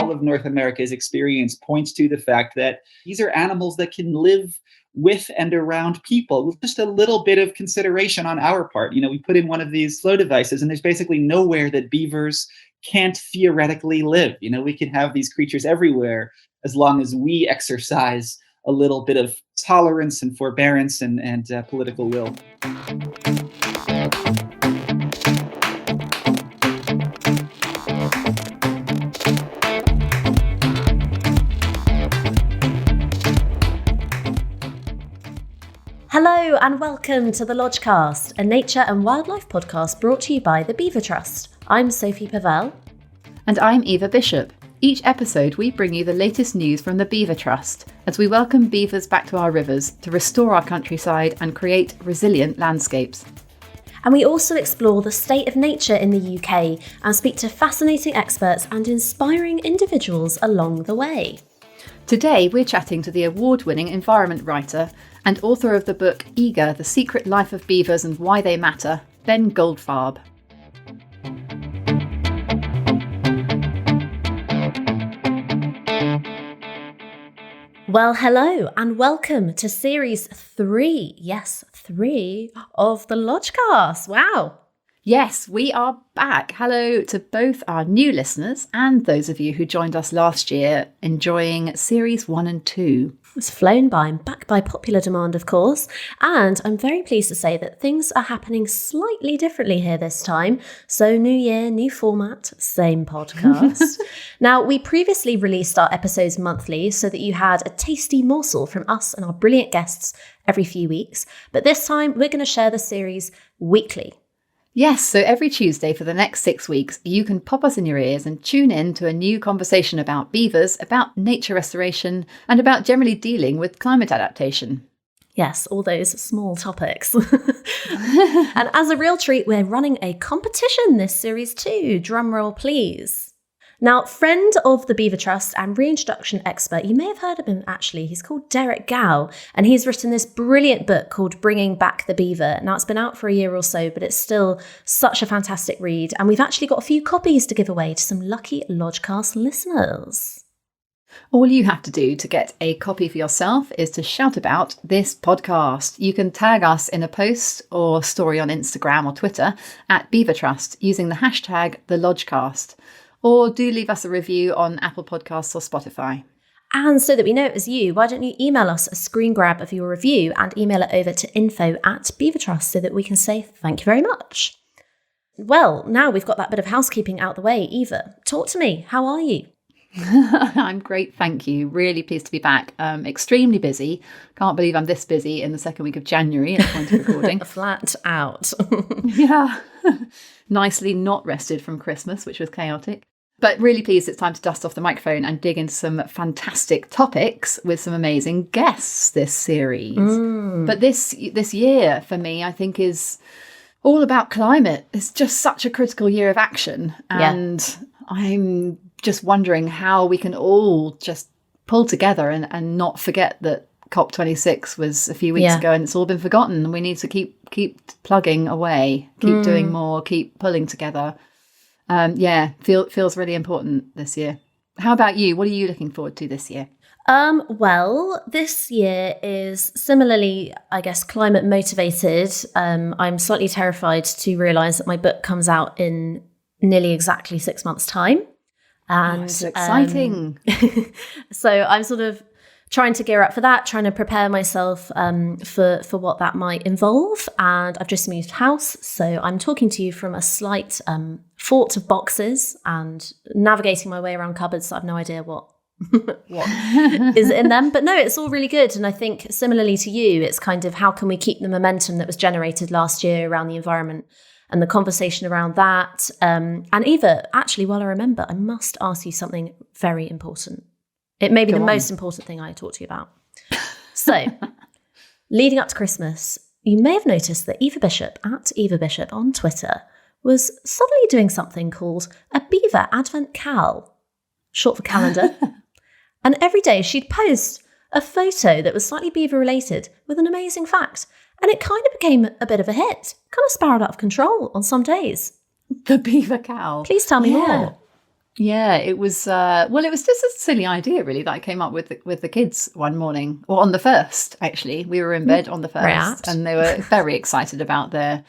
all of North America's experience points to the fact that these are animals that can live with and around people with just a little bit of consideration on our part. We put in one of these flow devices and there's basically nowhere that beavers can't theoretically live. We can have these creatures everywhere as long as we exercise a little bit of tolerance and forbearance and political will. Hello and welcome to the Lodgecast, a nature and wildlife podcast brought to you by the Beaver Trust. I'm Sophie Pavelle. And I'm Eva Bishop. Each episode we bring you the latest news from the Beaver Trust as we welcome beavers back to our rivers to restore our countryside and create resilient landscapes. And we also explore the state of nature in the UK and speak to fascinating experts and inspiring individuals along the way. Today we're chatting to the award-winning environment writer and author of the book Eager, The Secret Life of Beavers and Why They Matter, Ben Goldfarb. Well, hello and welcome to series 3, yes, 3 of the Lodgecast. Wow. Yes, we are back. Hello to both our new listeners and those of you who joined us last year enjoying series 1 and 2. It's flown by and back by popular demand, of course. And I'm very pleased to say that things are happening slightly differently here this time. So new year, new format, same podcast. Now, we previously released our episodes monthly so that you had a tasty morsel from us and our brilliant guests every few weeks. But this time we're going to share the series weekly. Yes, so every Tuesday for the next 6 weeks, you can pop us in your ears and tune in to a new conversation about beavers, about nature restoration, and about generally dealing with climate adaptation. Yes, all those small topics. And as a real treat, we're running a competition this series too. Drumroll, please. Now, friend of the Beaver Trust and reintroduction expert, you may have heard of him actually. He's called Derek Gow, and he's written this brilliant book called Bringing Back the Beaver. Now, it's been out for a year or so, but it's still such a fantastic read. And we've actually got a few copies to give away to some lucky Lodgecast listeners. All you have to do to get a copy for yourself is to shout about this podcast. You can tag us in a post or story on Instagram or Twitter at Beaver Trust using the hashtag #TheLodgecast. Or do leave us a review on Apple Podcasts or Spotify. And so that we know it was you, why don't you email us a screen grab of your review and email it over to info@beavertrust so that we can say thank you very much. Well, now we've got that bit of housekeeping out the way. Eva, talk to me. How are you? I'm great, thank you. Really pleased to be back. Extremely busy. Can't believe I'm this busy in the second week of January at the point of recording. Flat out. Yeah. Nicely not rested from Christmas, which was chaotic. But really pleased it's time to dust off the microphone and dig into some fantastic topics with some amazing guests this series. But this year for me, I think, is all about climate. It's just such a critical year of action. And I'm just wondering how we can all just pull together and not forget that COP26 was a few weeks ago and it's all been forgotten. We need to keep plugging away, keep doing more, keep pulling together. Feels really important this year. How about you? What are you looking forward to this year? Well, this year is similarly, I guess, climate motivated. I'm slightly terrified to realise that my book comes out in nearly exactly 6 months' time. And so exciting. So I'm sort of trying to gear up for that, trying to prepare myself for what that might involve. And I've just moved house, so I'm talking to you from a slight fort of boxes and navigating my way around cupboards. So I have no idea what is in them. But no, it's all really good. And I think similarly to you, it's kind of how can we keep the momentum that was generated last year around the environment and the conversation around that. And Eva, actually, while I remember, I must ask you something very important. It may be the most important thing I talk to you about. So, leading up to Christmas, you may have noticed that Eva Bishop, at Eva Bishop on Twitter, was suddenly doing something called a Beaver Advent Cal, short for calendar. And every day she'd post a photo that was slightly beaver related with an amazing fact. And it kind of became a bit of a hit, kind of spiraled out of control on some days. The Beaver Cal. Please tell me more. Yeah, it was. It was just a silly idea, really, that I came up with the kids one morning, or on the first. Actually, we were in bed on the first, and they were very excited about their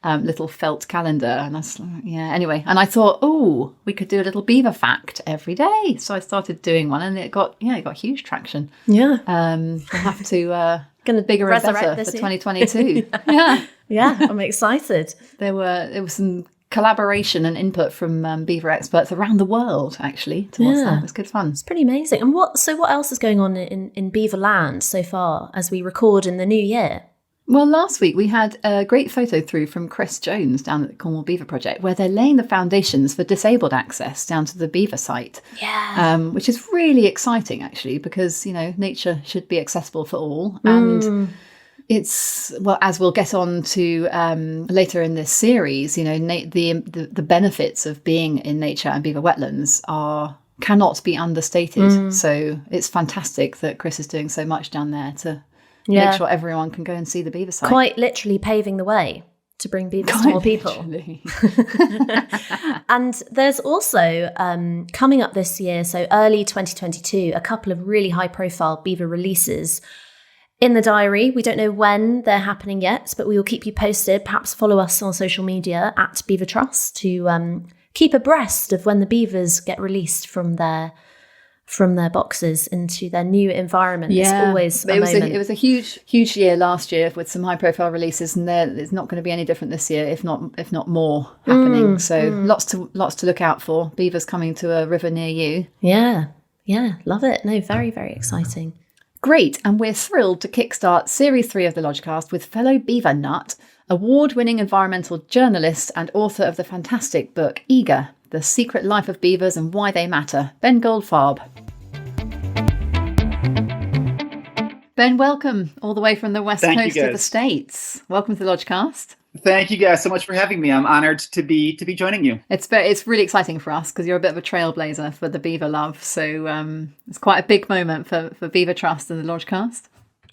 little felt calendar. And I was like, yeah. Anyway, and I thought, oh, we could do a little beaver fact every day. So I started doing one, and it got huge traction. Yeah. I'll have to gonna bigger and better for 2022. Yeah. Yeah, I'm excited. There was some collaboration and input from beaver experts around the world, actually, towards that. It was good fun. It's pretty amazing. And what else is going on in Beaver Land so far as we record in the new year? Well, last week we had a great photo through from Chris Jones down at the Cornwall Beaver Project, where they're laying the foundations for disabled access down to the beaver site. Yeah. Which is really exciting, actually, because, nature should be accessible for all. And it's, well, as we'll get on to later in this series, the benefits of being in nature and beaver wetlands cannot be understated. So it's fantastic that Chris is doing so much down there to make sure everyone can go and see the beaver site. Quite literally paving the way to bring beavers to more people. And there's also, coming up this year, so early 2022, a couple of really high-profile beaver releases in the diary. We don't know when they're happening yet, but we will keep you posted. Perhaps follow us on social media at Beaver Trust to keep abreast of when the beavers get released from their boxes into their new environment. It's always a moment. It was a huge year last year with some high profile releases, and it's not going to be any different this year, if not more happening. Lots to look out for. Beavers coming to a river near you. Yeah, love it. No, very, very exciting. Great, and we're thrilled to kickstart Series 3 of the Lodgecast with fellow beaver nut, award-winning environmental journalist and author of the fantastic book Eager, The Secret Life of Beavers and Why They Matter, Ben Goldfarb. Ben, welcome all the way from the west coast of the States. Welcome to the Lodgecast. Thank you guys so much for having me. I'm honored to be joining you. It's really exciting for us because you're a bit of a trailblazer for the beaver love. So it's quite a big moment for Beaver Trust and the Lodgecast.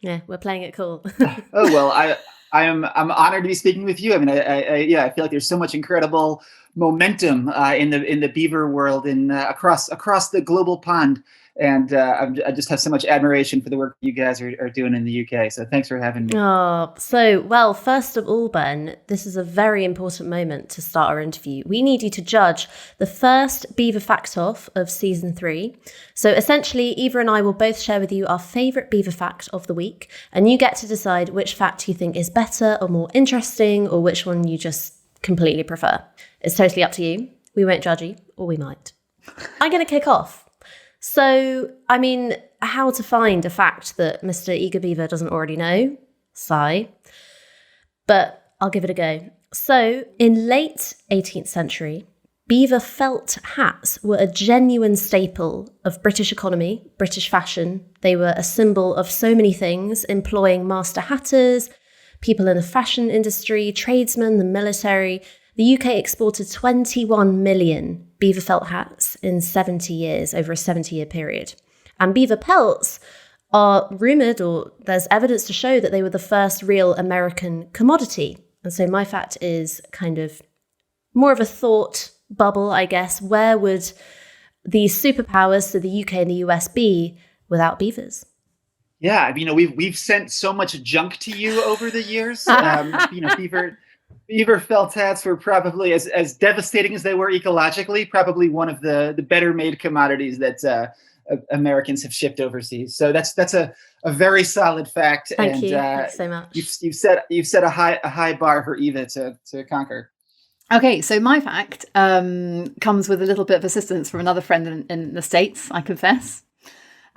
Yeah, we're playing it cool. Oh well, I'm honored to be speaking with you. I mean, I feel like there's so much incredible momentum in the beaver world and across the global pond. And I just have so much admiration for the work you guys are doing in the UK. So thanks for having me. Oh, so, well, first of all, Ben, this is a very important moment to start our interview. We need you to judge the first Beaver Fact Off of Season 3. So essentially, Eva and I will both share with you our favourite Beaver Fact of the week. And you get to decide which fact you think is better or more interesting, or which one you just completely prefer. It's totally up to you. We won't judge you, or we might. I'm going to kick off. So, I mean, how to find a fact that Mr. Eager Beaver doesn't already know? Sigh. But I'll give it a go. So, in late 18th century, beaver felt hats were a genuine staple of British economy, British fashion. They were a symbol of so many things, employing master hatters, people in the fashion industry, tradesmen, the military. The UK exported 21 million beaver felt hats in 70 years, over a 70-year period. And beaver pelts are rumoured, or there's evidence to show that they were the first real American commodity. And so my fact is kind of more of a thought bubble, I guess. Where would these superpowers, so the UK and the US, be without beavers? Yeah, we've sent so much junk to you over the years. Beaver felt hats were probably as devastating as they were ecologically, probably one of the better made commodities that Americans have shipped overseas. So that's a very solid fact. Thank you. Thanks so much. You've set a high bar for Eva to conquer. Okay, so my fact comes with a little bit of assistance from another friend in the States, I confess.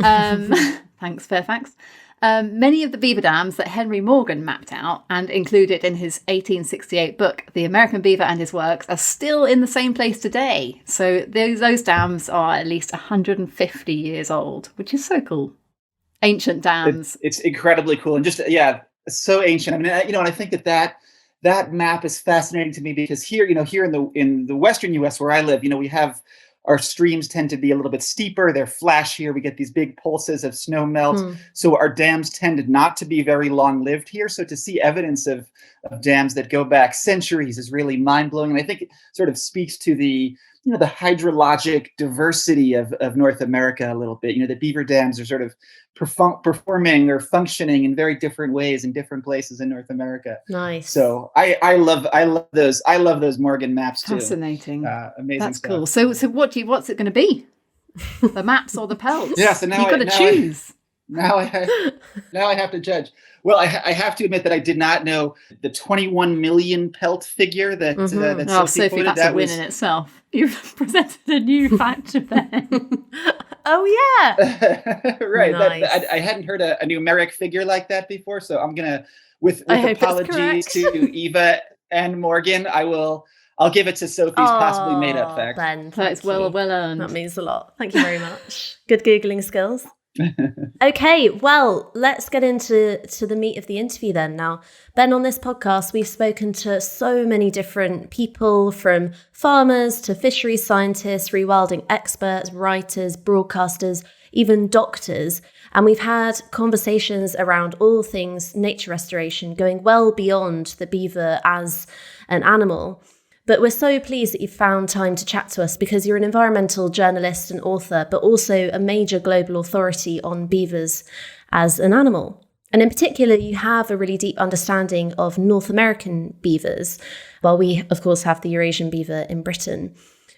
Thanks, Fairfax. Many of the beaver dams that Henry Morgan mapped out and included in his 1868 book, The American Beaver and His Works, are still in the same place today. So those dams are at least 150 years old, which is so cool. Ancient dams. It's incredibly cool. And just, so ancient. I mean, and I think that map is fascinating to me because here in the Western US where I live, we have our streams tend to be a little bit steeper. They're flashier. We get these big pulses of snow melt. So our dams tended not to be very long lived here. So to see evidence of dams that go back centuries is really mind blowing. And I think it sort of speaks to the the hydrologic diversity of North America a little bit. The beaver dams are sort of performing or functioning in very different ways in different places in North America. Nice. So I love those Morgan maps too. Fascinating. Amazing. That's stuff. cool. So what's it going to be? The maps or the pelts? Yeah. So now you've got to choose. Now I have to judge. Well, I have to admit that I did not know the 21 million pelt figure that Sophie, that's a win in itself. You've presented a new fact to Ben. Oh yeah, right. Nice. I hadn't heard a numeric figure like that before, so I'm gonna, with apologies to Eva and Morgan, I'll give it to Sophie's possibly made up fact. Ben, that's well earned. That means a lot. Thank you very much. Good Googling skills. Okay, well, let's get into the meat of the interview then. Now, Ben, on this podcast, we've spoken to so many different people, from farmers to fisheries scientists, rewilding experts, writers, broadcasters, even doctors. And we've had conversations around all things nature restoration, going well beyond the beaver as an animal. But we're so pleased that you found time to chat to us, because you're an environmental journalist and author, but also a major global authority on beavers as an animal. And in particular, you have a really deep understanding of North American beavers, while we, of course, have the Eurasian beaver in Britain.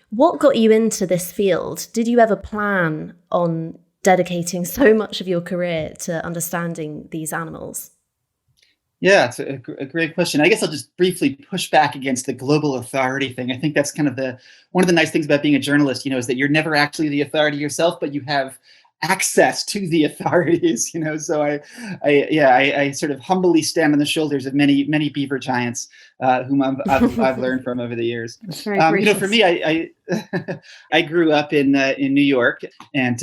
What got you into this field? Did you ever plan on dedicating so much of your career to understanding these animals? Yeah, it's a great question. I guess I'll just briefly push back against the global authority thing. I think that's kind of one of the nice things about being a journalist, is that you're never actually the authority yourself, but you have access to the authorities, So I sort of humbly stand on the shoulders of many beaver giants whom I've learned from over the years. That's very gracious. For me, I grew up in New York, and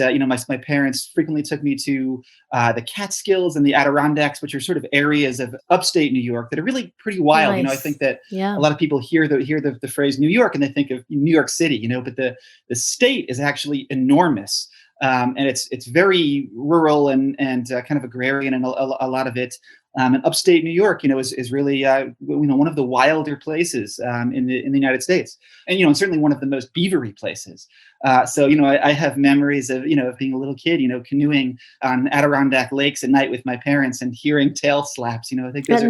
my parents frequently took me to the Catskills and the Adirondacks, which are sort of areas of upstate New York that are really pretty wild. Nice. I think that a lot of people hear the phrase New York and they think of New York City, but the state is actually enormous. And it's very rural and kind of agrarian, and a lot of it. And upstate New York, is really one of the wilder places in the United States, and certainly one of the most beavery places. So I have memories of of being a little kid, canoeing on Adirondack lakes at night with my parents and hearing tail slaps. I think those are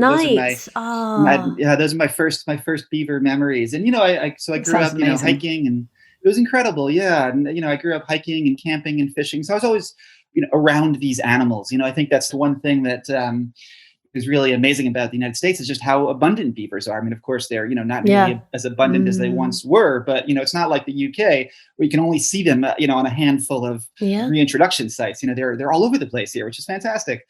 my first beaver memories. And I grew up hiking, and it was incredible. Yeah. And, I grew up hiking and camping and fishing. So I was always, around these animals. I think that's the one thing that is really amazing about the United States, is just how abundant beavers are. I mean, of course, they're, not nearly as abundant as they once were, but, it's not like the UK where you can only see them, on a handful of reintroduction sites. They're all over the place here, which is fantastic.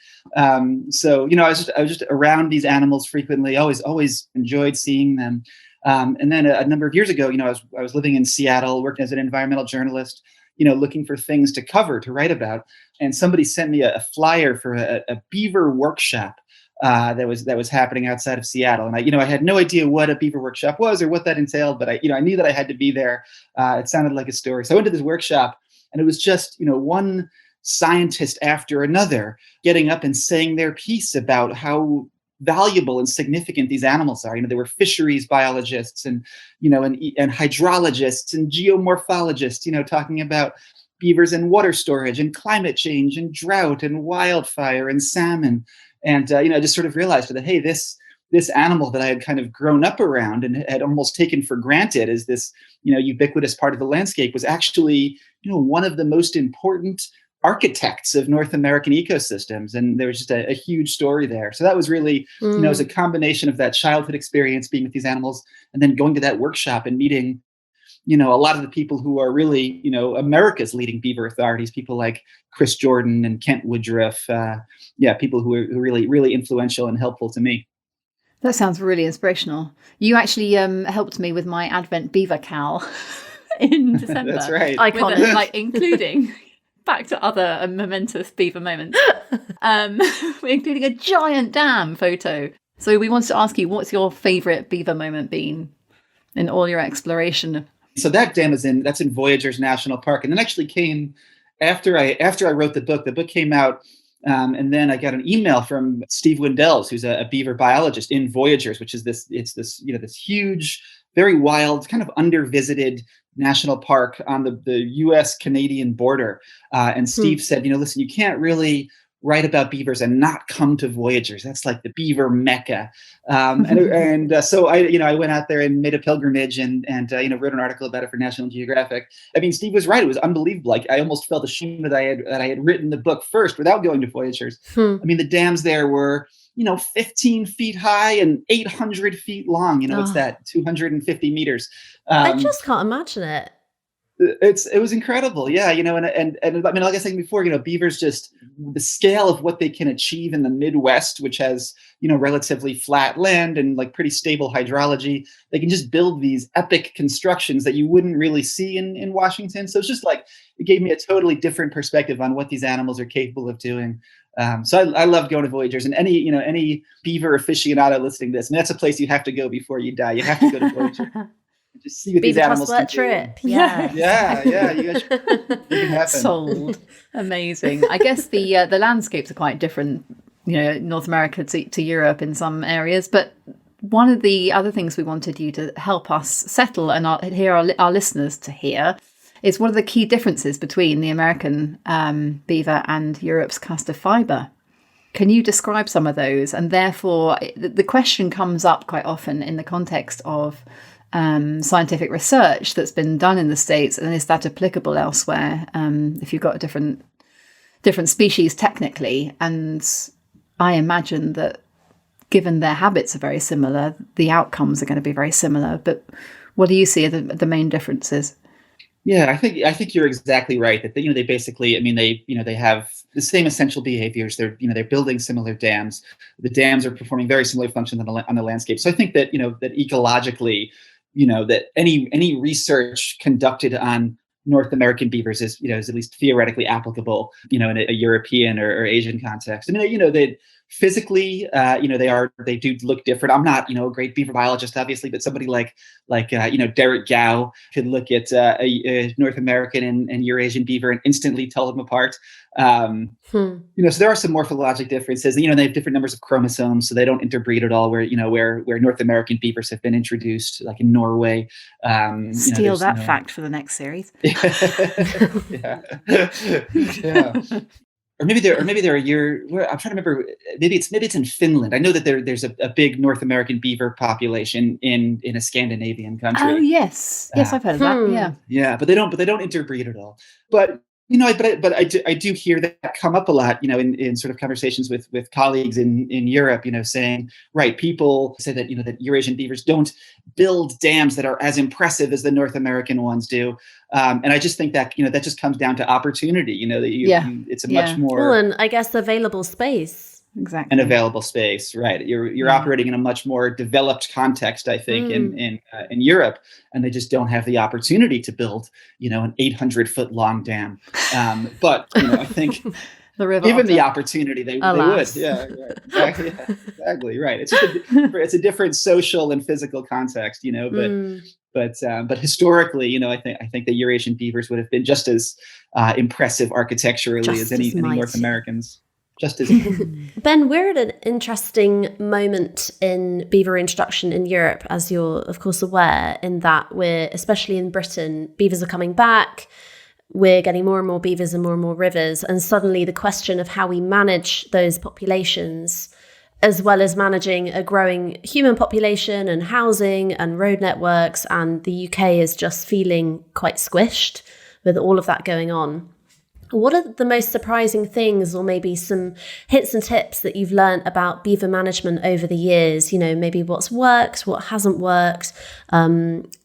So, I was just around these animals frequently, always enjoyed seeing them. And then a number of years ago, I was living in Seattle, working as an environmental journalist, looking for things to cover, to write about. And somebody sent me a flyer for a beaver workshop that was happening outside of Seattle. And I had no idea what a beaver workshop was or what that entailed, but I knew that I had to be there. It sounded like a story. So I went to this workshop, and it was just, one scientist after another getting up and saying their piece about how valuable and significant these animals are. There were fisheries biologists and hydrologists and geomorphologists, talking about beavers and water storage and climate change and drought and wildfire and salmon. And, I just sort of realized that, hey, this animal that I had kind of grown up around and had almost taken for granted as this, ubiquitous part of the landscape was actually, one of the most important architects of North American ecosystems. And there was just a huge story there. So that was really, it was a combination of that childhood experience being with these animals, and then going to that workshop and meeting, a lot of the people who are really, America's leading beaver authorities, people like Chris Jordan and Kent Woodruff. People who are really, really influential and helpful to me. That sounds really inspirational. You actually helped me with my Advent beaver cowl in December. That's right. Iconic. Including... back to other momentous beaver moments, including a giant dam photo. So we wanted to ask you, what's your favourite beaver moment been in all your exploration? So that dam that's in Voyageurs National Park, and it actually came after I wrote the book. The book came out, and then I got an email from Steve Windells, who's a beaver biologist in Voyageurs, which is this huge, very wild, kind of under-visited national park on the U.S.-Canadian border. And Steve said, listen, you can't really write about beavers and not come to Voyagers. That's like the beaver mecca. So I went out there and made a pilgrimage and wrote an article about it for National Geographic. I mean, Steve was right. It was unbelievable. Like, I almost felt ashamed that I had written the book first without going to Voyagers. I mean, the dams there were 15 feet high and 800 feet long. What's that? 250 meters. I just can't imagine it. It was incredible. Yeah. And I mean, like I was saying before, beavers, just the scale of what they can achieve in the Midwest, which has, relatively flat land and like pretty stable hydrology. They can just build these epic constructions that you wouldn't really see in Washington. So it's just like, it gave me a totally different perspective on what these animals are capable of doing. So I love going to Voyagers, and any beaver aficionado listening to this, and that's a place you have to go before you die. You have to go to Voyagers. Just see what Beaver these animals Trust can trip. Yeah. Yeah. You guys should make it happen. Sold. Amazing. I guess the landscapes are quite different, North America to Europe in some areas. But one of the other things we wanted you to help us settle and our listeners to hear is what are the key differences between the American beaver and Europe's castor fibre. Can you describe some of those? And therefore, the question comes up quite often in the context of scientific research that's been done in the States, and is that applicable elsewhere if you've got a different species technically? And I imagine that given their habits are very similar, the outcomes are going to be very similar. But what do you see are the main differences? Yeah, I think you're exactly right that they basically, I mean, they have the same essential behaviors. They're building similar dams. The dams are performing very similar functions on the landscape. So I think that that ecologically, that any research conducted on North American beavers is at least theoretically applicable in a European or Asian context. I mean, they physically they do look different. I'm not a great beaver biologist, obviously, but somebody like Derek Gow could look at a North American and Eurasian beaver and instantly tell them apart. So there are some morphologic differences. They have different numbers of chromosomes, so they don't interbreed at all. Where North American beavers have been introduced, like in Norway. Steal that fact for the next series. Yeah. Or maybe they're a year. I'm trying to remember. Maybe it's in Finland. I know that there's a big North American beaver population in a Scandinavian country. Oh yes, I've heard of that. Yeah, but they don't interbreed at all. But I do hear that come up a lot. In sort of conversations with colleagues in Europe. Saying, right, people say that that Eurasian beavers don't build dams that are as impressive as the North American ones do. And I just think that that just comes down to opportunity. It's a much more well, and I guess available space. Exactly. An available space, right? You're operating in a much more developed context, I think, in Europe, and they just don't have the opportunity to build an 800-foot long dam. But I think given the opportunity, they would. Yeah, right. Exactly right. It's a different social and physical context, But historically, I think the Eurasian beavers would have been just as impressive architecturally as any North Americans. Just as Ben, we're at an interesting moment in beaver introduction in Europe, as you're of course aware, in that we're, especially in Britain, beavers are coming back. We're getting more and more beavers and more rivers, and suddenly the question of how we manage those populations, as well as managing a growing human population and housing and road networks, and the UK is just feeling quite squished with all of that going on. What are the most surprising things, or maybe some hints and tips that you've learned about beaver management over the years? Maybe what's worked, what hasn't worked.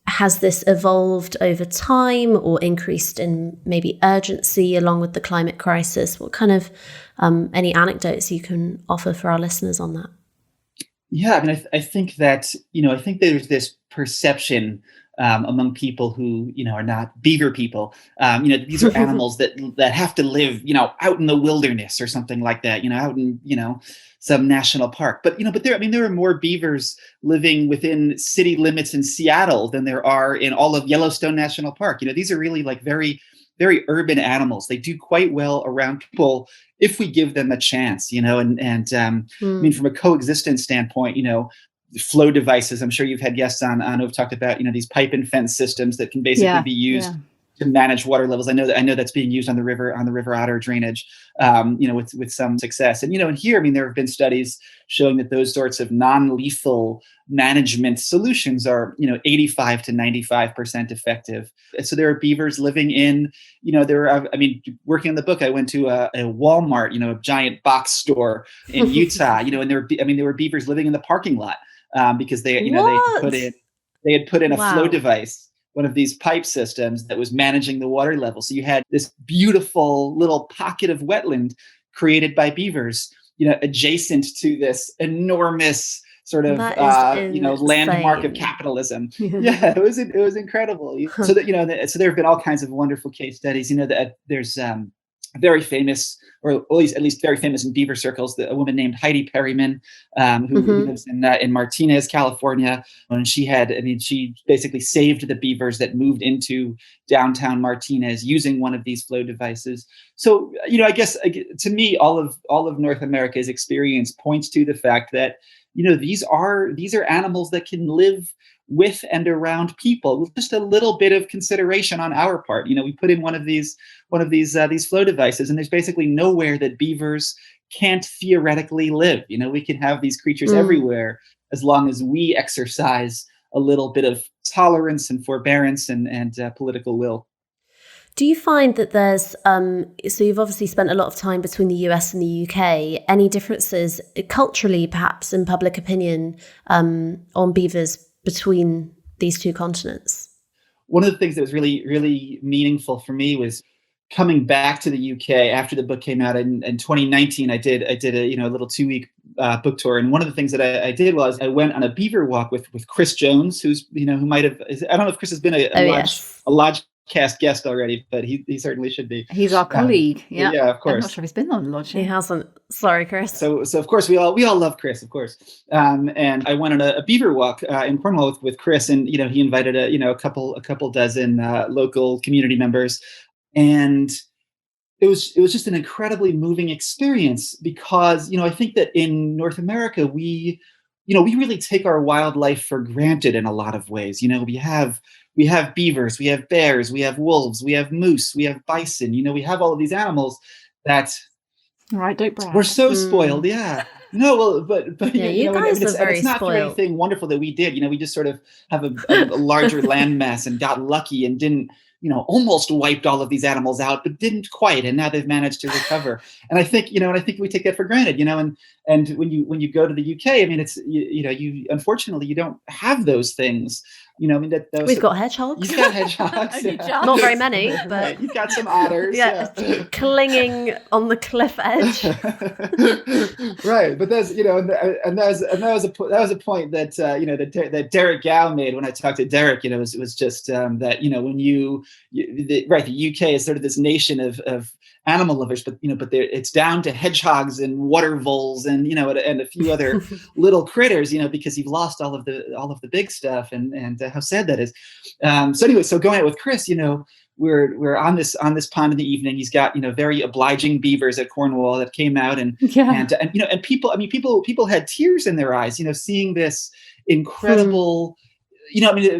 Has this evolved over time or increased in maybe urgency along with the climate crisis? What kind of any anecdotes you can offer for our listeners on that? Yeah, I mean, I think that, I think there's this perception among people who, are not beaver people. These are animals that have to live, out in the wilderness or something like that, out in, some national park. But there are more beavers living within city limits in Seattle than there are in all of Yellowstone National Park. These are really like very, very urban animals. They do quite well around people if we give them a chance, and I mean, from a coexistence standpoint, flow devices. I'm sure you've had guests on who've talked about, these pipe and fence systems that can basically be used to manage water levels. I know that's being used on the River Otter drainage, with some success. And, and here, there have been studies showing that those sorts of non-lethal management solutions are, 85 to 95% effective. And so there are beavers living in, working on the book, I went to a Walmart, a giant box store in Utah, and there were beavers living in the parking lot because they had put in a flow device, one of these pipe systems that was managing the water level. So you had this beautiful little pocket of wetland created by beavers, adjacent to this enormous sort of landmark of capitalism. Yeah, it was incredible. So that so there have been all kinds of wonderful case studies. That there's very famous, or at least very famous in beaver circles, a woman named Heidi Perryman, who lives in Martinez, California. And she basically saved the beavers that moved into downtown Martinez using one of these flow devices. So, I guess to me, all of North America's experience points to the fact that, these are animals that can live with and around people with just a little bit of consideration on our part. We put in one of these flow devices, and there's basically nowhere that beavers can't theoretically live. We can have these creatures everywhere as long as we exercise a little bit of tolerance and forbearance and political will. Do you find that there's, so you've obviously spent a lot of time between the US and the UK, any differences culturally, perhaps, in public opinion on beavers between these two continents? One of the things that was really, really meaningful for me was coming back to the UK after the book came out in 2019. I did a little 2-week book tour, and one of the things that I did was I went on a beaver walk with Chris Jones, who's who might have, I don't know if Chris has been a large cast guest already, but he certainly should be. He's our colleague. Yeah, of course. I'm not sure if he's been on the lodge. He hasn't. Sorry, Chris. So of course we all love Chris, of course. And I went on a beaver walk in Cornwall with Chris, and he invited a couple dozen local community members, and it was just an incredibly moving experience because I think that in North America we really take our wildlife for granted in a lot of ways. We have beavers, we have bears, we have wolves, we have moose, we have bison. We have all of these animals that. All right, don't brag. We're so spoiled, yeah. No, well, but yeah, you guys are very it's not spoiled. Anything wonderful that we did. We just sort of have a larger landmass and got lucky and didn't. Almost wiped all of these animals out, but didn't quite, and now they've managed to recover. And I think, we take that for granted, and when you go to the UK, it's, you unfortunately you don't have those things. We've got hedgehogs. You've got hedgehogs. Not very many, but right. You've got some otters. Yeah, clinging on the cliff edge. Right, but there's that was a point that that Derek Gow made when I talked to Derek. It was just that when the UK is sort of this nation of animal lovers, but it's down to hedgehogs and water voles and and a few other little critters, because you've lost all of the big stuff, and how sad that is. So going out with Chris, we're on this pond in the evening. He's got very obliging beavers at Cornwall that came out, and people had tears in their eyes, seeing this incredible.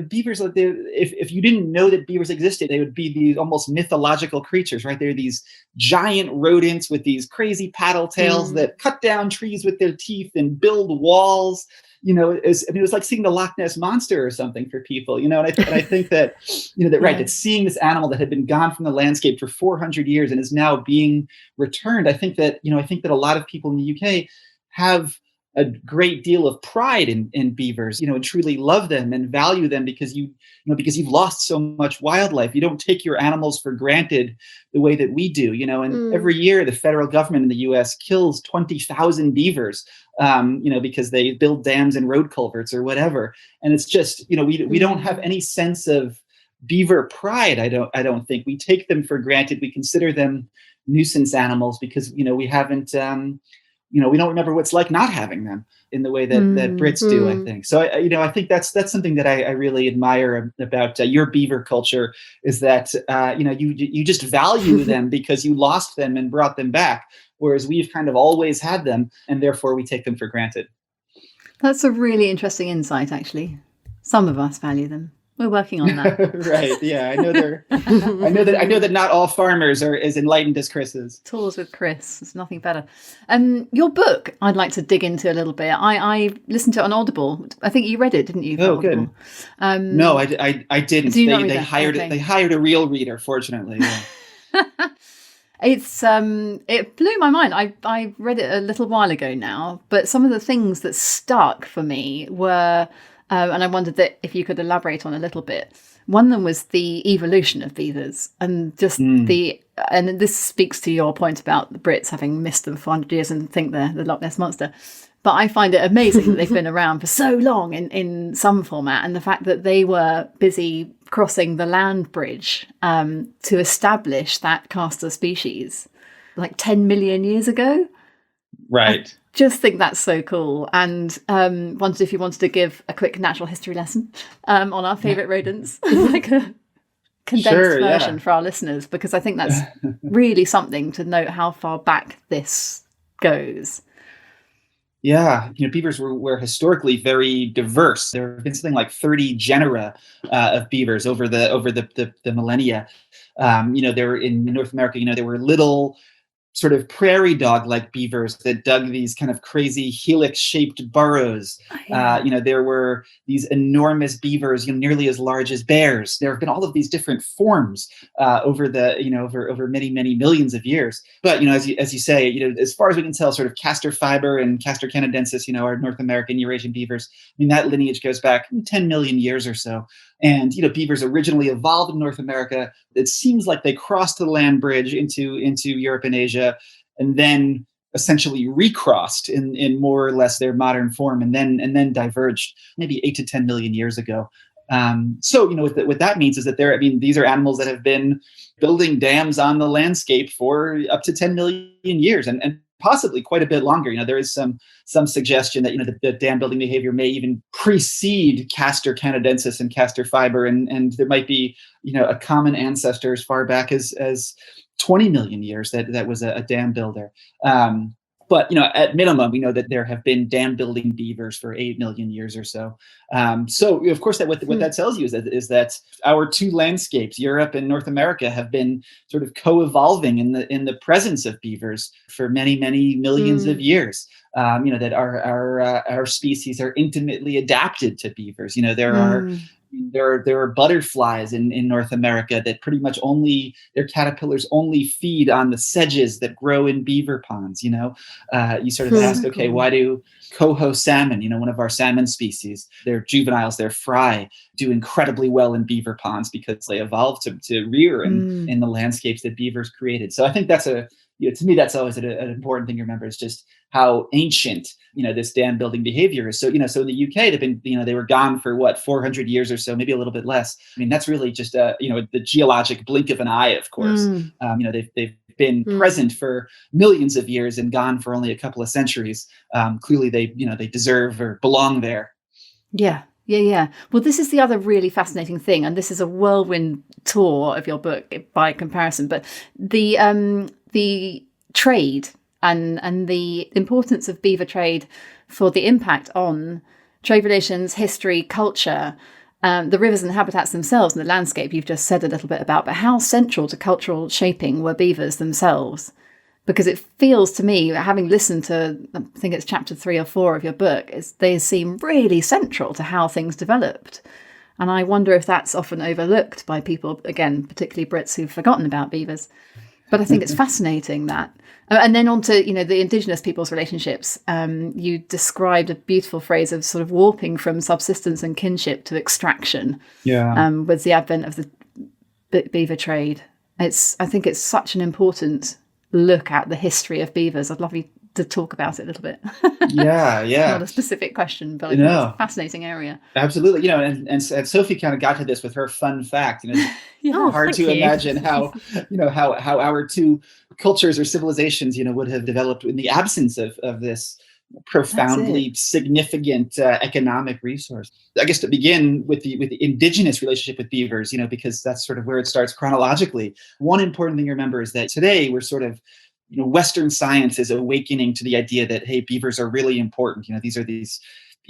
Beavers, if you didn't know that beavers existed, they would be these almost mythological creatures, right? They're these giant rodents with these crazy paddle tails that cut down trees with their teeth and build walls. It was like seeing the Loch Ness Monster or something for people, and I think that, that seeing this animal that had been gone from the landscape for 400 years and is now being returned. I think that a lot of people in the UK have a great deal of pride in beavers, and truly love them and value them because you've lost so much wildlife. You don't take your animals for granted the way that we do, and every year the federal government in the US kills 20,000 beavers, because they build dams and road culverts or whatever. And it's just, we don't have any sense of beaver pride. I don't think we take them for granted. We consider them nuisance animals because, we haven't, we don't remember what it's like not having them in the way that Brits do, I think. So, I think that's something that I really admire about your beaver culture is that, you just value them because you lost them and brought them back, whereas we've kind of always had them and therefore we take them for granted. That's a really interesting insight, actually. Some of us value them. We're working on that. Right. Yeah. I know that not all farmers are as enlightened as Chris is. Tours with Chris. There's nothing better. Your book, I'd like to dig into a little bit. I listened to it on Audible. I think you read it, didn't you? Oh, good. No, I didn't. They hired a real reader, fortunately. Yeah. It blew my mind. I read it a little while ago now, but some of the things that stuck for me were, and I wondered if you could elaborate on a little bit. One of them was the evolution of beavers, and just and this speaks to your point about the Brits having missed them for 400 years and think they're the Loch Ness Monster. But I find it amazing that they've been around for so long in some format, and the fact that they were busy crossing the land bridge to establish that castor species like 10 million years ago. Right. I just think that's so cool. And wondered if you wanted to give a quick natural history lesson on our favourite rodents, like a condensed version for our listeners, because I think that's really something to note how far back this goes. Yeah, beavers were historically very diverse. There have been something like 30 genera of beavers over the millennia. There were in North America. There were little sort of prairie dog-like beavers that dug these kind of crazy helix-shaped burrows. There were these enormous beavers, nearly as large as bears. There have been all of these different forms over many, many millions of years. But as you say, as far as we can tell, sort of castor fiber and Castor canadensis, our North American Eurasian beavers. That lineage goes back 10 million years or so. And beavers originally evolved in North America. It seems like they crossed the land bridge into Europe and Asia, and then essentially recrossed in more or less their modern form, and then diverged maybe 8 to 10 million years ago. So what that means is that these are animals that have been building dams on the landscape for up to 10 million years, and possibly quite a bit longer. There is some suggestion that the dam building behavior may even precede Castor canadensis and castor fiber, and there might be a common ancestor as far back as 20 million years that was a dam builder. But at minimum, we know that there have been dam building beavers for 8 million years or so. So of course, what that tells you is that our two landscapes, Europe and North America, have been sort of co-evolving in the presence of beavers for many, many millions of years. That our species are intimately adapted to beavers. There are butterflies in North America that pretty much their caterpillars only feed on the sedges that grow in beaver ponds. You sort of ask, okay, why do coho salmon, one of our salmon species, their juveniles, their fry, do incredibly well in beaver ponds? Because they evolved to rear in the landscapes that beavers created. So I think that's to me, that's always an important thing to remember, is just how ancient, this dam building behavior is. So, so in the UK, they were gone for 400 years or so, maybe a little bit less. That's really just, the geologic blink of an eye, of course. They've been present for millions of years and gone for only a couple of centuries. Clearly they deserve or belong there. Yeah. Well, this is the other really fascinating thing, and this is a whirlwind tour of your book by comparison, but the trade and the importance of beaver trade for the impact on trade relations, history, culture, the rivers and habitats themselves and the landscape you've just said a little bit about, but how central to cultural shaping were beavers themselves? Because it feels to me, having listened to, I think it's chapter 3 or 4 of your book, they seem really central to how things developed. And I wonder if that's often overlooked by people, again, particularly Brits who've forgotten about beavers. But I think it's fascinating that. And then on to, the Indigenous people's relationships. You described a beautiful phrase of sort of warping from subsistence and kinship to extraction. Yeah. With the advent of the beaver trade. I think it's such an important look at the history of beavers. I'd love you to talk about it a little bit. Yeah. Not a specific question, but I think it's a fascinating area. Absolutely. And Sophie kind of got to this with her fun fact. Hard to imagine how our two cultures or civilizations, would have developed in the absence of this profoundly significant economic resource. I guess to begin with the indigenous relationship with beavers, because that's sort of where it starts chronologically. One important thing to remember is that today we're sort of, Western science is awakening to the idea that, hey, beavers are really important. These are these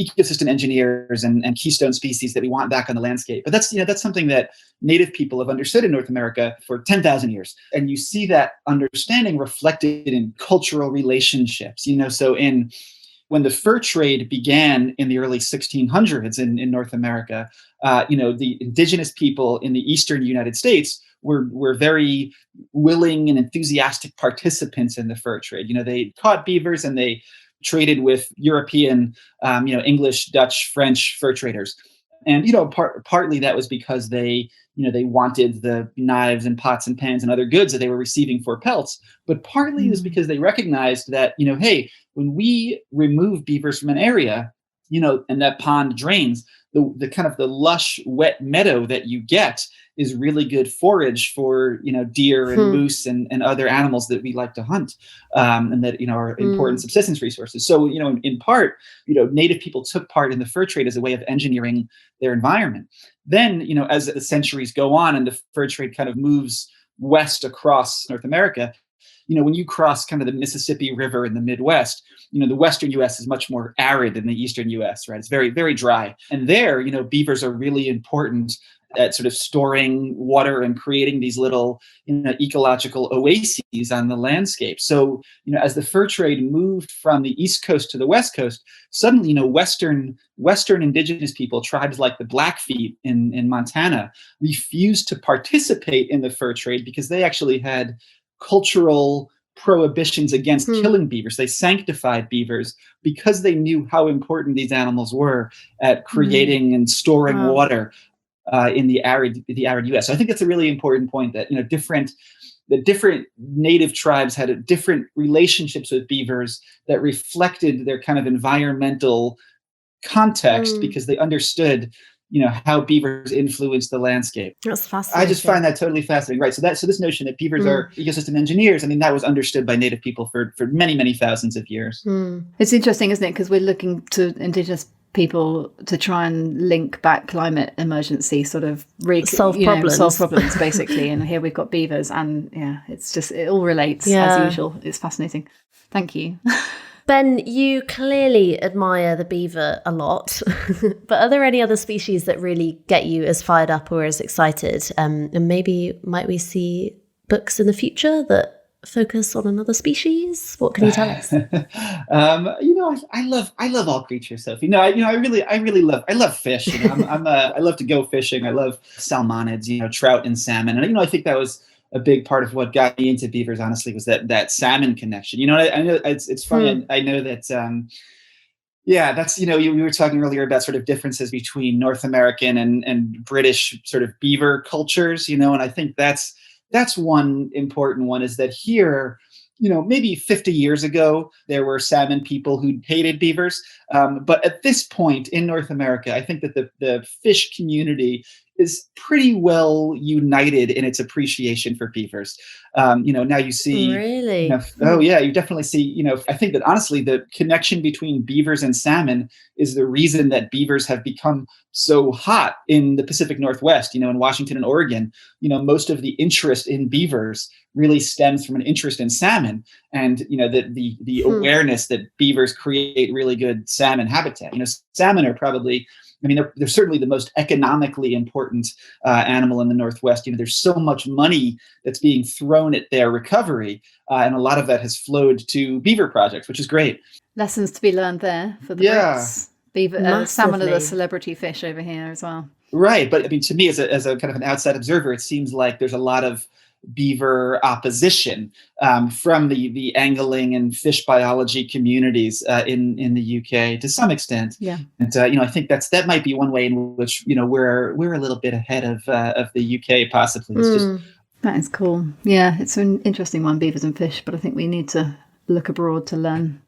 ecosystem engineers and keystone species that we want back on the landscape. But that's something that Native people have understood in North America for 10,000 years. And you see that understanding reflected in cultural relationships. So when the fur trade began in the early 1600s in North America, the indigenous people in the eastern United States were very willing and enthusiastic participants in the fur trade. They caught beavers and they traded with European, English, Dutch, French fur traders. And, partly that was because they wanted the knives and pots and pans and other goods that they were receiving for pelts. But partly it was because they recognized that, hey, when we remove beavers from an area, and that pond drains, the kind of the lush, wet meadow that you get is really good forage for, deer and moose and other animals that we like to hunt, and that, are important subsistence resources. So, in part, Native people took part in the fur trade as a way of engineering their environment. Then, as the centuries go on and the fur trade kind of moves west across North America, when you cross kind of the Mississippi River in the Midwest, the Western U.S. is much more arid than the Eastern U.S., right? It's very, very dry. And there, beavers are really important at sort of storing water and creating these little, ecological oases on the landscape. So, as the fur trade moved from the East Coast to the West Coast, suddenly, Western indigenous people, tribes like the Blackfeet in Montana, refused to participate in the fur trade because they actually had cultural prohibitions against killing beavers. They sanctified beavers because they knew how important these animals were at creating and storing water in the arid U.S. So I think that's a really important point that different Native tribes had different relationships with beavers that reflected their kind of environmental context because they understood how beavers influence the landscape. That's fascinating. I just find that totally fascinating, right? So this notion that beavers are ecosystem engineers, that was understood by Native people for many, many thousands of years. It's interesting, isn't it? Because we're looking to Indigenous people to try and link back climate emergency, sort of solve problems, basically. And here we've got beavers, and it all relates as usual. It's fascinating. Thank you. Ben, you clearly admire the beaver a lot, but are there any other species that really get you as fired up or as excited? And maybe might we see books in the future that focus on another species? What can you tell us? I love all creatures, Sophie. No, I love fish. I love to go fishing. I love salmonids, trout and salmon. And I think that was a big part of what got me into beavers, honestly, was that salmon connection. I know it's funny. I know that, that's, we were talking earlier about sort of differences between North American and British sort of beaver cultures, and I think that's one important one, is that here, maybe 50 years ago, there were salmon people who hated beavers. But at this point in North America, I think that the fish community is pretty well united in its appreciation for beavers. Now you see, really, you definitely see, I think that honestly, the connection between beavers and salmon is the reason that beavers have become so hot in the Pacific Northwest, in Washington and Oregon. Most of the interest in beavers really stems from an interest in salmon, and, the awareness that beavers create really good salmon habitat. Salmon are probably, they're certainly the most economically important animal in the Northwest. There's so much money that's being thrown at their recovery, and a lot of that has flowed to beaver projects, which is great. Lessons to be learned there for the Brits. Beaver, salmon are the celebrity fish over here as well. Right, but to me, as a kind of an outside observer, it seems like there's a lot of beaver opposition from the angling and fish biology communities in the UK to some extent. Yeah. And I think that might be one way in which we're a little bit ahead of the UK possibly. It's just, that is cool. Yeah, it's an interesting one, beavers and fish, but I think we need to look abroad to learn.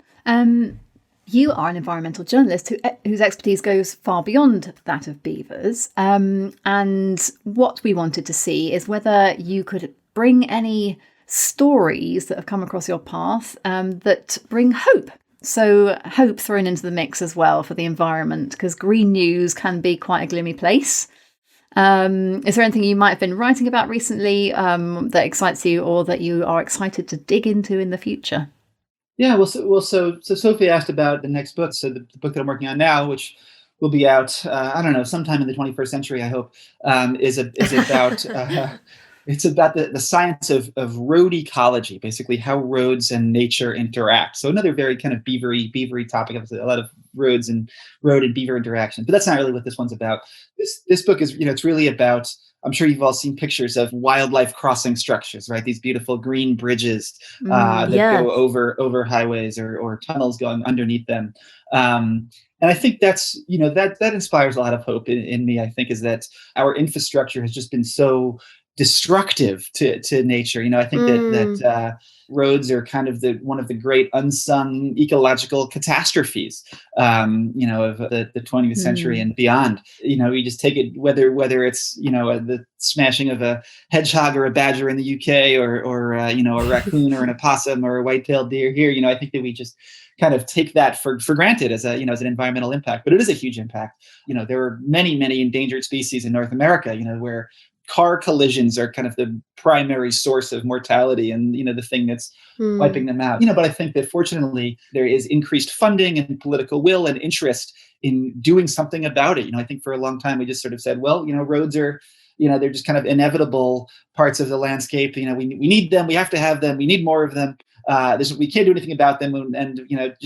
You are an environmental journalist whose expertise goes far beyond that of beavers. And what we wanted to see is whether you could bring any stories that have come across your path that bring hope. So hope thrown into the mix as well for the environment, because green news can be quite a gloomy place. Is there anything you might have been writing about recently that excites you, or that you are excited to dig into in the future? Yeah, so Sophie asked about the next book. So the book that I'm working on now, which will be out, I don't know, sometime in the 21st century, I hope, is about it's about the science of road ecology, basically how roads and nature interact. So another very kind of beavery topic. A lot of road and beaver interaction, but that's not really what this one's about. This book is, it's really about. I'm sure you've all seen pictures of wildlife crossing structures, right? These beautiful green bridges that go over highways or tunnels going underneath them. And I think that's, that inspires a lot of hope in me, I think, is that our infrastructure has just been so destructive to nature. I think that roads are kind of one of the great unsung ecological catastrophes, of the 20th century and beyond. You just take it, whether it's, the smashing of a hedgehog or a badger in the UK or a raccoon or an opossum or a white-tailed deer here. I think that we just kind of take that for granted as an environmental impact, but it is a huge impact. There are many endangered species in North America, where car collisions are kind of the primary source of mortality and, the thing that's wiping them out. But I think that fortunately there is increased funding and political will and interest in doing something about it. I think for a long time we just sort of said, well, roads are, they're just kind of inevitable parts of the landscape. We need them. We have to have them. We need more of them. We can't do anything about them, and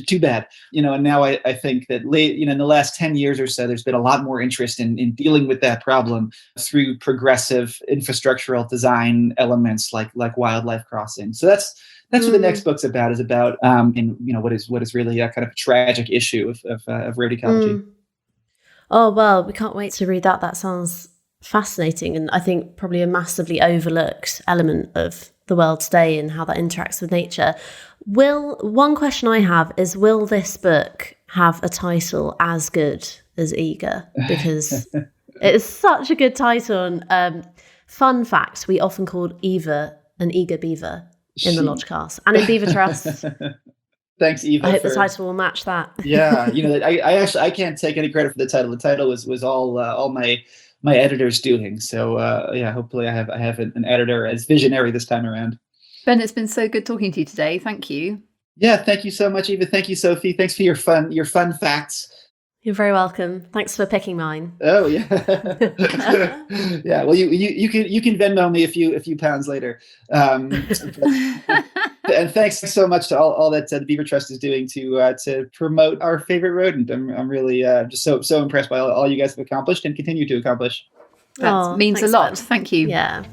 too bad. And now I think that in the last 10 years or so, there's been a lot more interest in dealing with that problem through progressive infrastructural design elements like wildlife crossing. So that's what the next book's about. Is about what is really a kind of tragic issue of road ecology. Oh well, we can't wait to read that. That sounds fascinating, and I think probably a massively overlooked element of the world today and how that interacts with nature. One question I have is, will this book have a title as good as Eager? Because it's such a good title. And fun fact, we often called Eva an eager beaver in the Lodgecast and in Beaver Trust. Thanks, Eva. I hope the title will match that. Yeah, I can't take any credit for the title. The title was all my editor's doing. So hopefully I have an editor as visionary this time around. Ben, it's been so good talking to you today. Thank you. Yeah, thank you so much, Eva. Thank you, Sophie. Thanks for your fun facts. You're very welcome. Thanks for picking mine. Oh yeah. Yeah. Well, you can Venmo me a few pounds later. And thanks so much to all that the Beaver Trust is doing to promote our favorite rodent. I'm really just so impressed by all you guys have accomplished and continue to accomplish. That means a lot. Ben. Thank you. Yeah.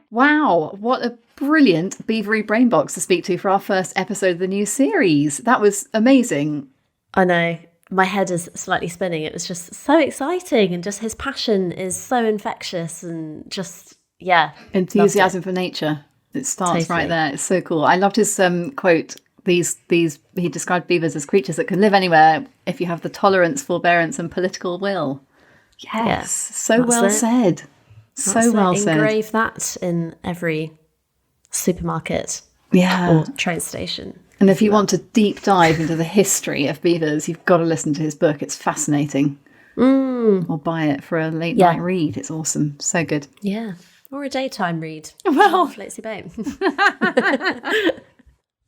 Wow, what a brilliant beavery brain box to speak to for our first episode of the new series. That was amazing. I know. My head is slightly spinning. It was just so exciting, and just his passion is so infectious, and just, yeah. Enthusiasm for nature. It starts right there. It's so cool. I loved his quote. He described beavers as creatures that can live anywhere if you have the tolerance, forbearance, and political will. Yes, so well said. So well said. Engrave that in every supermarket or train station. And if you want to deep dive into the history of beavers, you've got to listen to his book. It's fascinating. Or buy it for a late night read. It's awesome. So good. Yeah. Or a daytime read. Well, floats your boat.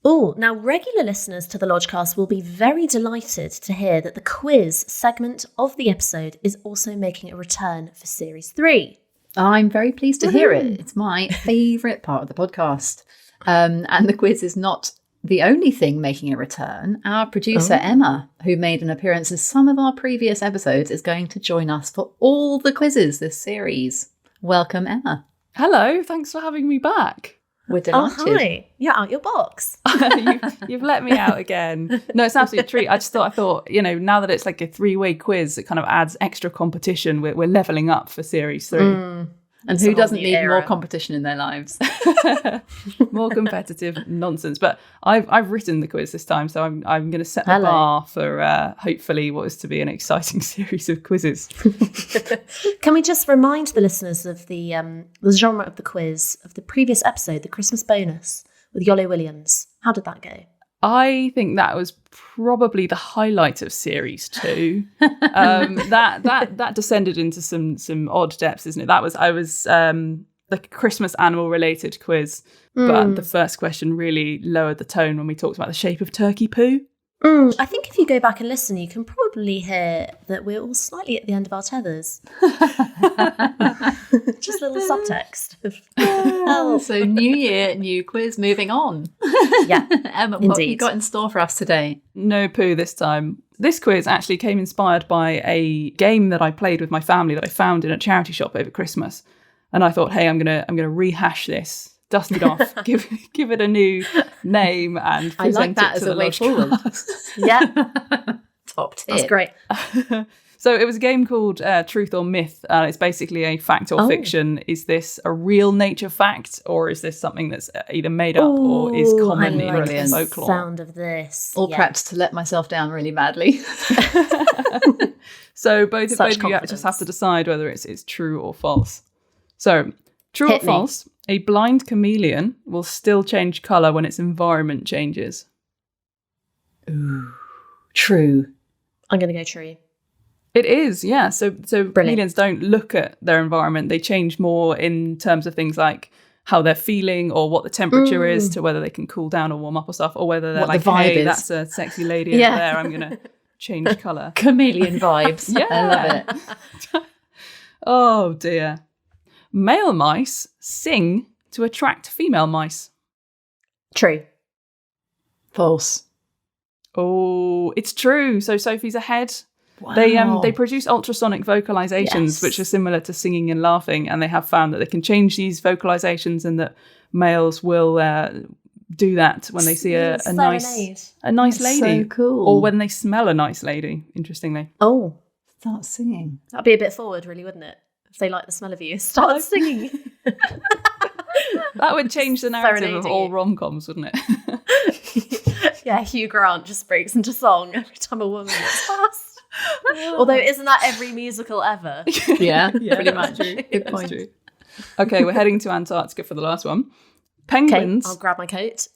Oh, now regular listeners to the Lodgecast will be very delighted to hear that the quiz segment of the episode is also making a return for Series 3. I'm very pleased to hear it. It's my favourite part of the podcast. And the quiz is not the only thing making a return. Our producer, Emma, who made an appearance in some of our previous episodes, is going to join us for all the quizzes this series. Welcome, Emma. Hello, thanks for having me back. We're delighted. Oh, hi. You're out your box. You've let me out again. No, it's an absolute treat. I thought, now that it's like a 3-way quiz, it kind of adds extra competition. We're leveling up for Series 3. And who doesn't need more competition in their lives? More competitive nonsense. But I've written the quiz this time, so I'm going to set the bar for hopefully what is to be an exciting series of quizzes. Can we just remind the listeners of the genre of the quiz of the previous episode, the Christmas bonus with Yolo Williams? How did that go? I think that was probably the highlight of Series 2. That descended into some odd depths, isn't it? I was like a Christmas animal related quiz, but the first question really lowered the tone when we talked about the shape of turkey poo. I think if you go back and listen, you can probably hear that we're all slightly at the end of our tethers. Just a little subtext. So new year, new quiz, moving on. Yeah, Emma, what indeed. have you got in store for us today? No poo this time. This quiz actually came inspired by a game that I played with my family that I found in a charity shop over Christmas. And I thought, hey, I'm gonna rehash this, dust it off, give it a new name, and I like present that it as to a the way forward. Yeah, Top tip. that's great. So it was a game called Truth or Myth. It's basically a fact or fiction. Is this a real nature fact, or is this something that's either made up or is common in brilliant. folklore? Sound of this. All prepped to let myself down really madly. So both Such of you confidence. just have to decide whether it's true or false. So true Hit or me. false, a blind chameleon will still change colour when its environment changes. Ooh, true. I'm going to go true. It is, yeah. So chameleons don't look at their environment. They change more in terms of things like how they're feeling or what the temperature is, to whether they can cool down or warm up or stuff, or whether they're What like, the vibe hey, is. that's a sexy lady Yeah. over there. I'm going to change colour. Chameleon vibes. Yeah. I love it. Oh, dear. Male mice sing to attract female mice. True. False. Oh, it's true. So Sophie's ahead. Wow. They produce ultrasonic vocalizations, Yes. which are similar to singing and laughing, and they have found that they can change these vocalizations, and that males will do that when they see a nice That's lady, so cool. or when they smell a nice lady. Interestingly, Oh, Start singing. that'd be a bit forward, really, wouldn't it? If they like the smell of you, start singing. that would change the narrative of Serenading all you. rom-coms, wouldn't it? Yeah, Hugh Grant just breaks into song every time a woman gets past. Although, isn't that every musical ever? Yeah, Yeah, pretty that's much. true. Good That's point. true. Okay, we're heading to Antarctica for the last one. Okay, Penguins. I'll grab my coat.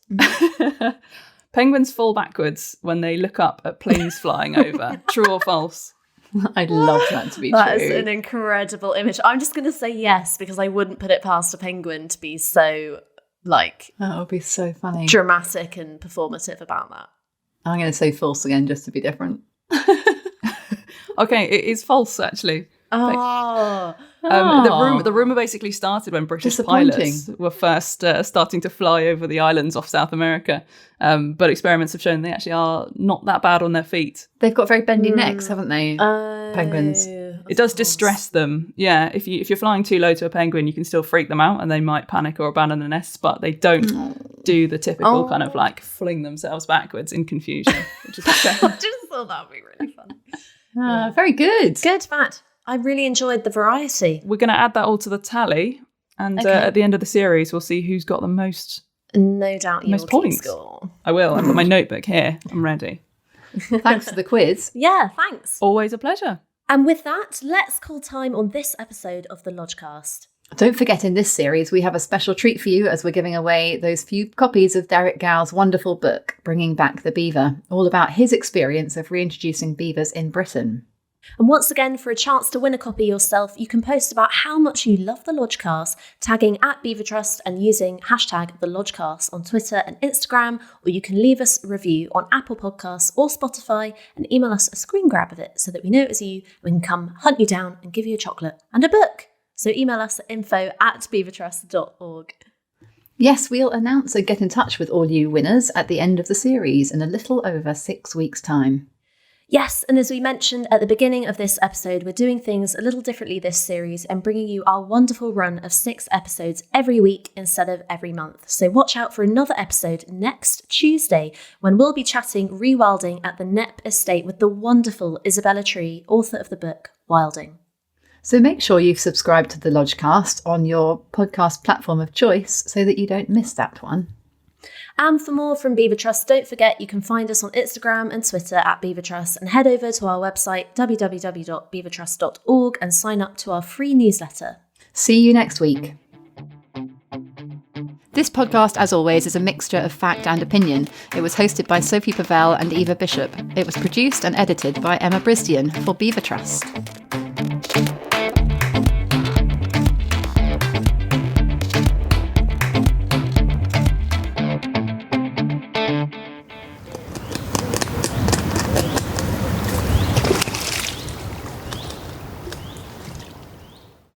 Penguins fall backwards when they look up at planes flying over. True or false? I'd love that to be That true. is an incredible image. I'm just going to say yes, because I wouldn't put it past a penguin to be so, like, That would be so funny. dramatic and performative about that. I'm going to say false again just to be different. Okay, it is false, actually. Oh, The rumor basically started when British Disappointing. pilots were first starting to fly over the islands off South America. But experiments have shown they actually are not that bad on their feet. They've got very bendy necks, haven't they? Penguins. It does distress them. Yeah, if you're flying too low to a penguin, you can still freak them out and they might panic or abandon the nest, but they don't do the typical kind of like fling themselves backwards in confusion, which is a shame. I just thought that would be really fun. Very good. Good, Matt. I really enjoyed the variety. We're going to add that all to the tally, and Okay. at the end of the series, we'll see who's got the most. No doubt you Most will keep points. score. I will. I've got my notebook here. I'm ready. Thanks for the quiz. Yeah, thanks. Always a pleasure. And with that, let's call time on this episode of the Lodgecast. Don't forget, in this series, we have a special treat for you as we're giving away those few copies of Derek Gow's wonderful book, Bringing Back the Beaver, all about his experience of reintroducing beavers in Britain. And once again, for a chance to win a copy yourself, you can post about how much you love the Lodgecast, tagging at Beaver Trust and using hashtag the Lodgecast on Twitter and Instagram, or you can leave us a review on Apple Podcasts or Spotify and email us a screen grab of it so that we know it was you and we can come hunt you down and give you a chocolate and a book. So email us at info@beavertrust.org. Yes, we'll announce and get in touch with all you winners at the end of the series in a little over 6 weeks' time. Yes, and as we mentioned at the beginning of this episode, we're doing things a little differently this series and bringing you our wonderful run of 6 episodes every week instead of every month. So watch out for another episode next Tuesday when we'll be chatting rewilding at the Knepp Estate with the wonderful Isabella Tree, author of the book Wilding. So make sure you've subscribed to the Lodgecast on your podcast platform of choice so that you don't miss that one. And for more from Beaver Trust, don't forget you can find us on Instagram and Twitter at Beaver Trust, and head over to our website www.beavertrust.org and sign up to our free newsletter. See you next week. This podcast, as always, is a mixture of fact and opinion. It was hosted by Sophie Pavelle and Eva Bishop. It was produced and edited by Emma Brisdion for Beaver Trust.